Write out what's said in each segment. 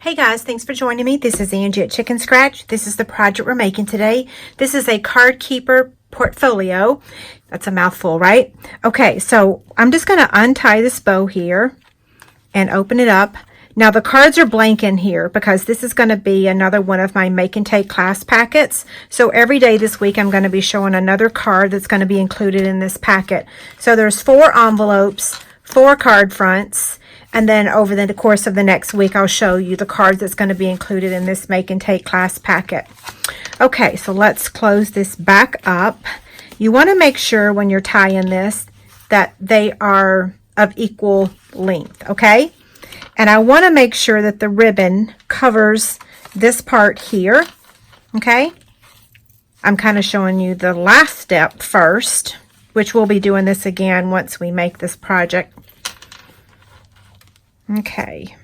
Hey guys, thanks for joining me. This is Angie at Chicken Scratch. This is the project we're making today. This is a card keeper portfolio. That's a mouthful, right? Okay, so I'm just going to untie this bow here and open it up. Now the cards are blank in here because this is going to be another one of my make and take class packets. So every day this week I'm going to be showing another card that's going to be included in this packet. So there's 4 envelopes, 4 card fronts. And then over the course of the next week, I'll show you the cards that's going to be included in this make and take class packet. Okay, so let's close this back up. You want to make sure when you're tying this that they are of equal length, okay? And I want to make sure that the ribbon covers this part here, okay? I'm kind of showing you the last step first, which we'll be doing this again once we make this project. Okay.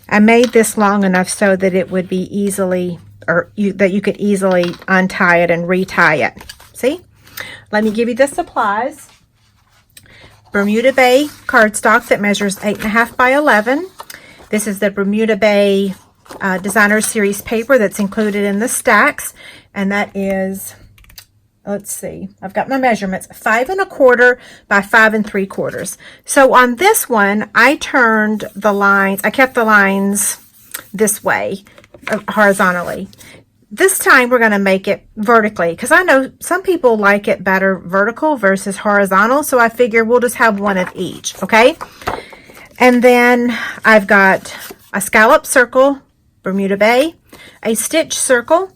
I made this long enough so that it would be easily, that you could easily untie it and retie it. See? Let me give you the supplies. Bermuda Bay cardstock that measures 8.5 by 11. This is the Bermuda Bay Designer Series paper that's included in the stacks, and that is, let's see, I've got my measurements, 5 1/4 by 5 3/4. So on this one, I turned the lines, I kept the lines this way, horizontally. This time we're going to make it vertically because I know some people like it better vertical versus horizontal. So I figure we'll just have one of each, okay? And then I've got a scallop circle, Bermuda Bay, a stitch circle,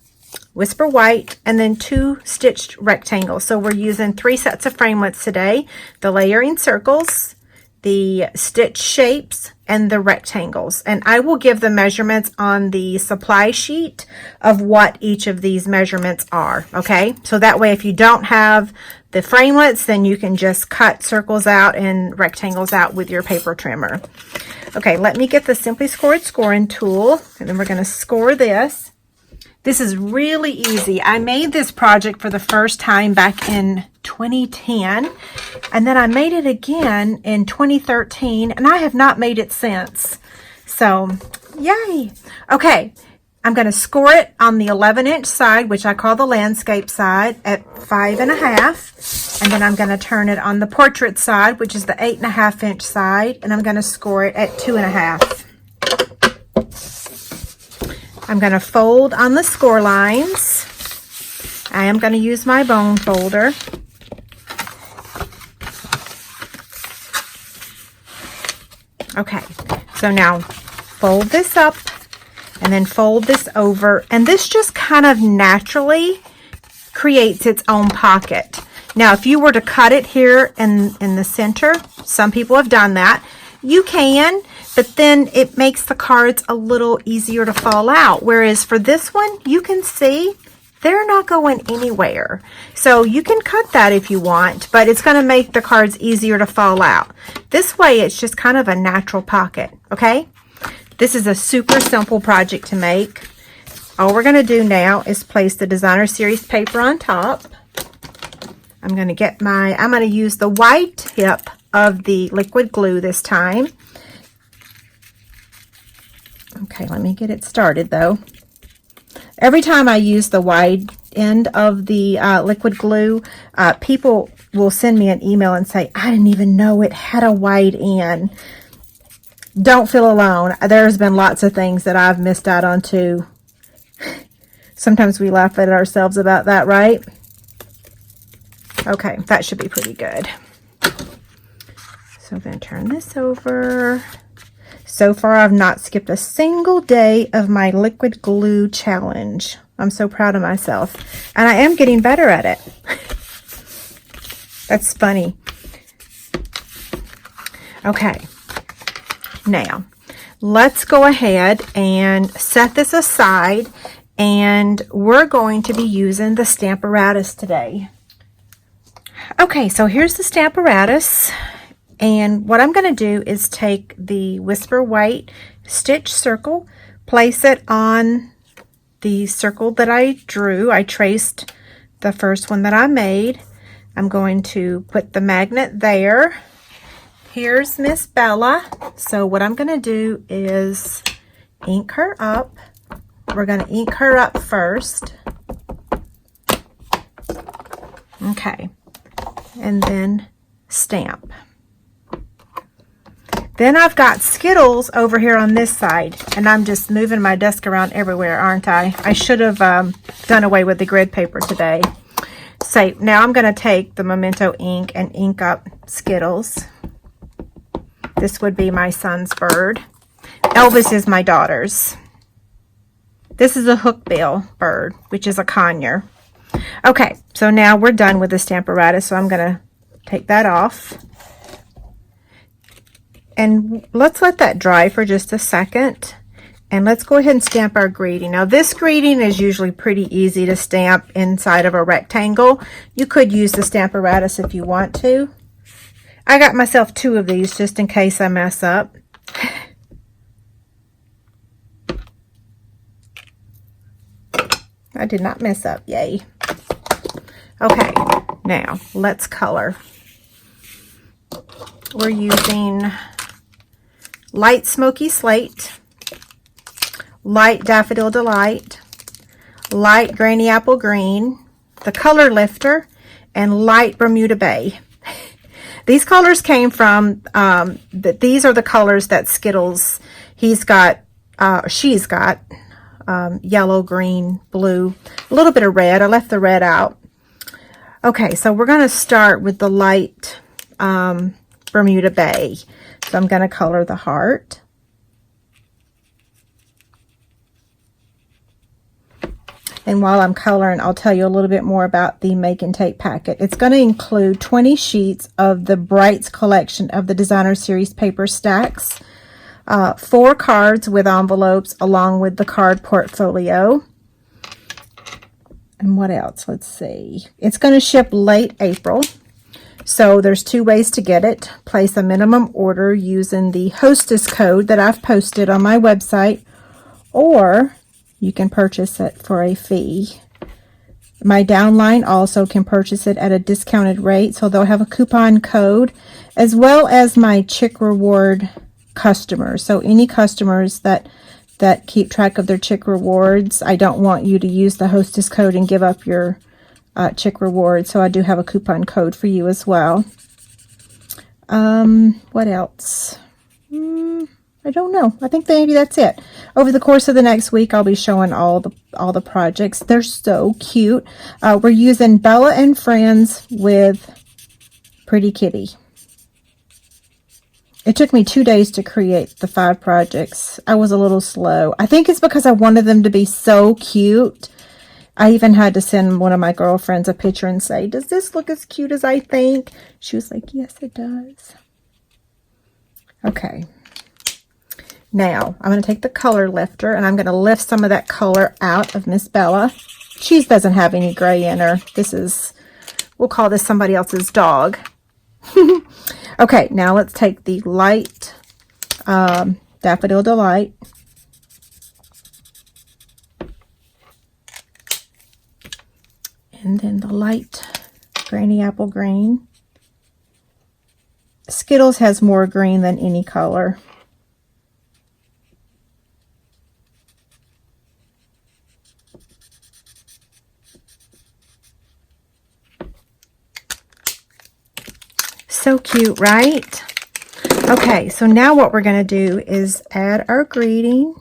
Whisper White, and then 2 stitched rectangles. So we're using 3 sets of framelits today: the layering circles, the stitch shapes, and the rectangles. And I will give the measurements on the supply sheet of what each of these measurements are, okay? So that way if you don't have the framelits, then you can just cut circles out and rectangles out with your paper trimmer. Okay, let me get the Simply Scored scoring tool, and then we're going to score this. This is really easy. I made this project for the first time back in 2010, and then I made it again in 2013, and I have not made it since. So, yay! Okay, I'm going to score it on the 11-inch side, which I call the landscape side, at 5 1/2, and then I'm going to turn it on the portrait side, which is the 8.5-inch side, and I'm going to score it at 2 1/2. I'm going to fold on the score lines. I am going to use my bone folder. Okay, so now fold this up and then fold this over, and this just kind of naturally creates its own pocket. Now, if you were to cut it here in the center, some people have done that. You can, but then it makes the cards a little easier to fall out. Whereas for this one, you can see they're not going anywhere. So you can cut that if you want, but it's going to make the cards easier to fall out. This way, it's just kind of a natural pocket, okay? This is a super simple project to make. All we're going to do now is place the Designer Series paper on top. I'm going to use the wide tip of the liquid glue this time. Okay, let me get it started though. Every time I use the wide end of the liquid glue, people will send me an email and say, I didn't even know it had a wide end. Don't feel alone. There's been lots of things that I've missed out on too. Sometimes we laugh at ourselves about that, right? Okay, that should be pretty good. So I'm going to turn this over. So far, I've not skipped a single day of my liquid glue challenge. I'm so proud of myself. And I am getting better at it. That's funny. Okay. Now, let's go ahead and set this aside. And we're going to be using the Stamparatus today. Okay, so here's the Stamparatus. And what I'm going to do is take the Whisper White stitch circle, place it on the circle that I drew. I traced the first one that I made. I'm going to put the magnet there, here's Miss Bella. So what I'm going to do is ink her up. We're going to ink her up first. Okay. And then stamp. Then I've got Skittles over here on this side, and I'm just moving my desk around everywhere, aren't I? I should have done away with the grid paper today. So now I'm going to take the Memento ink and ink up Skittles. This would be my son's bird. Elvis is my daughter's. This is a hookbill bird, which is a conure. Okay, so now we're done with the Stamparatus, so I'm going to take that off. And let's let that dry for just a second. And let's go ahead and stamp our greeting. Now this greeting is usually pretty easy to stamp inside of a rectangle. You could use the Stamparatus if you want to. I got myself 2 of these just in case I mess up. I did not mess up, yay. Okay, now let's color. We're using light smoky slate, light daffodil delight, light granny apple green, the color lifter, and light Bermuda Bay. These colors came from, these are the colors that Skittles, she's got yellow, green, blue, a little bit of red. I left the red out. Okay, so we're going to start with the light Bermuda Bay. So I'm going to color the heart. And while I'm coloring, I'll tell you a little bit more about the Make and Take packet. It's going to include 20 sheets of the Brights collection of the Designer Series paper stacks, 4 cards with envelopes along with the card portfolio. And what else? Let's see. It's going to ship late April. So there's 2 ways to get it. Place a minimum order using the hostess code that I've posted on my website, or you can purchase it for a fee. My downline also can purchase it at a discounted rate, so they'll have a coupon code, as well as my Chick Reward customers. So any customers that keep track of their Chick Rewards, I don't want you to use the hostess code and give up your Chick Rewards, so I do have a coupon code for you as well. What else? I don't know. I think maybe that's it. Over the course of the next week, I'll be showing all the projects. They're so cute. We're using Bella and Friends with Pretty Kitty. It took me 2 days to create the 5 projects. I was a little slow. I think it's because I wanted them to be so cute. I even had to send one of my girlfriends a picture and say, does this look as cute as I think? She was like, yes, it does. Okay. Now, I'm going to take the color lifter and I'm going to lift some of that color out of Miss Bella. She doesn't have any gray in her. We'll call this somebody else's dog. Okay, now let's take the light Daffodil Delight. And then the light Granny Apple Green. Skittles has more green than any color. So cute, right? Okay, so now what we're going to do is add our greeting.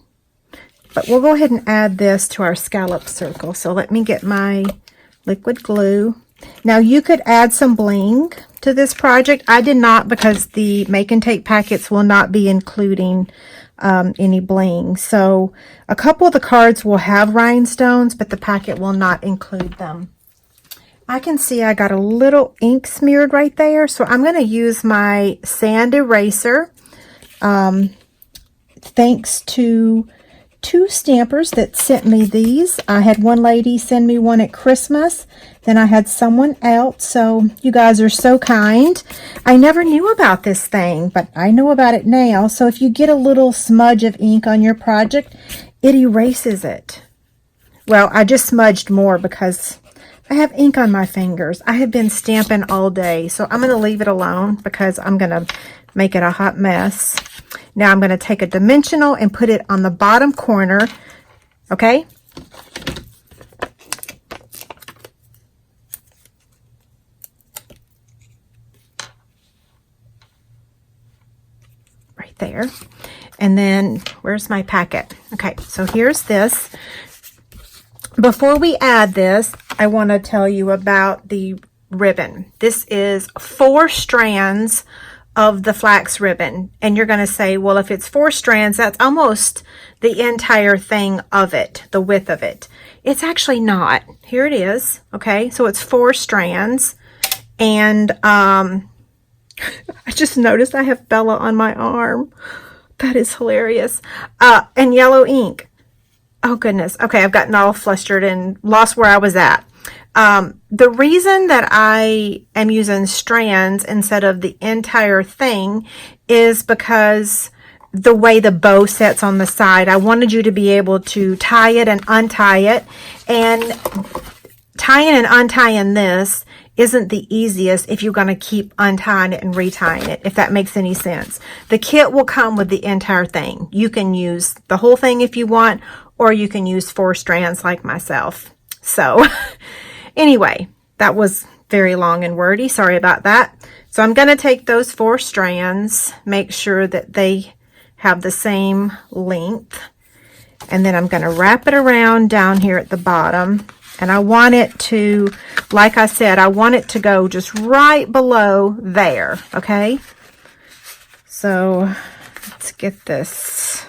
But we'll go ahead and add this to our scallop circle. So let me get my liquid glue. Now you could add some bling to this project. I did not, because the Make and Take packets will not be including any bling. So a couple of the cards will have rhinestones, but the packet will not include them. I can see I got a little ink smeared right there, so I'm going to use my sand eraser. Thanks to 2 stampers that sent me these. I had one lady send me one at Christmas, then I had someone else, so you guys are so kind. I never knew about this thing, but I know about it now. So if you get a little smudge of ink on your project, it erases it. Well, I just smudged more because I have ink on my fingers. I have been stamping all day, so I'm going to leave it alone because I'm going to make it a hot mess. Now I'm going to take a dimensional and put it on the bottom corner, okay? Right there. And then, where's my packet? Okay, so here's this. Before we add this, I want to tell you about the ribbon. This is 4 strands of the flax ribbon. And you're going to say, well, if it's 4 strands, that's almost the entire thing of it, the width of it. It's actually not. Here it is. Okay, so it's 4 strands. And I just noticed I have Bella on my arm. That is hilarious. And yellow ink. Oh, goodness. Okay, I've gotten all flustered and lost where I was at. The reason that I am using strands instead of the entire thing is because the way the bow sets on the side. I wanted you to be able to tie it and untie it. And tying and untying this isn't the easiest if you're going to keep untying it and retying it, if that makes any sense. The kit will come with the entire thing. You can use the whole thing if you want, or you can use 4 strands like myself. So anyway, that was very long and wordy. Sorry about that. So I'm going to take those 4 strands, make sure that they have the same length, and then I'm going to wrap it around down here at the bottom. And I want it to, like I said, I want it to go just right below there, okay? So let's get this.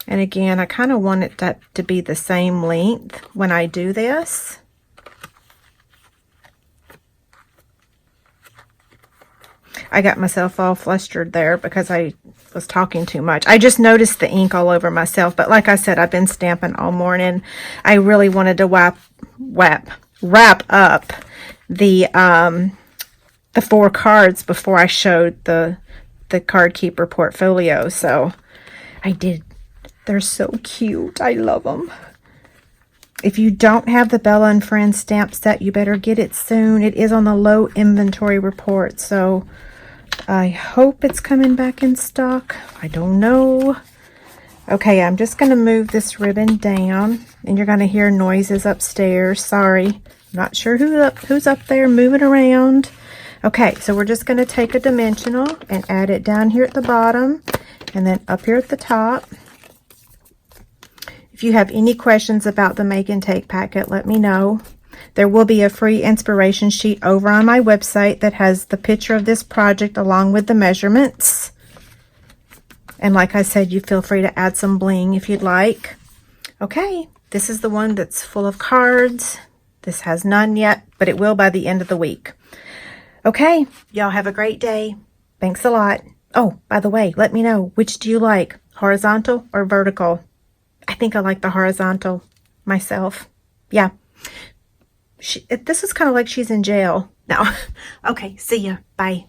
And again, I kind of want it to be the same length when I do this. I got myself all flustered there because I was talking too much. I just noticed the ink all over myself, but like I said, I've been stamping all morning. I really wanted to wrap up the 4 cards before I showed the Card Keeper portfolio, so I did. They're so cute. I love them. If you don't have the Bella and Friends stamp set, you better get it soon. It is on the low inventory report, so I hope it's coming back in stock. I don't know. Okay, I'm just going to move this ribbon down, and you're going to hear noises upstairs. Sorry. I'm not sure who's up there moving around. Okay, so we're just going to take a dimensional and add it down here at the bottom, and then up here at the top. If you have any questions about the Make and Take packet, let me know. There will be a free inspiration sheet over on my website that has the picture of this project along with the measurements. And like I said, you feel free to add some bling if you'd like. Okay, this is the one that's full of cards. This has none yet, but it will by the end of the week. Okay, y'all have a great day. Thanks a lot. Oh, by the way, let me know, which do you like, horizontal or vertical? I think I like the horizontal myself. Yeah. This is kind of like she's in jail now. Okay, see ya. Bye.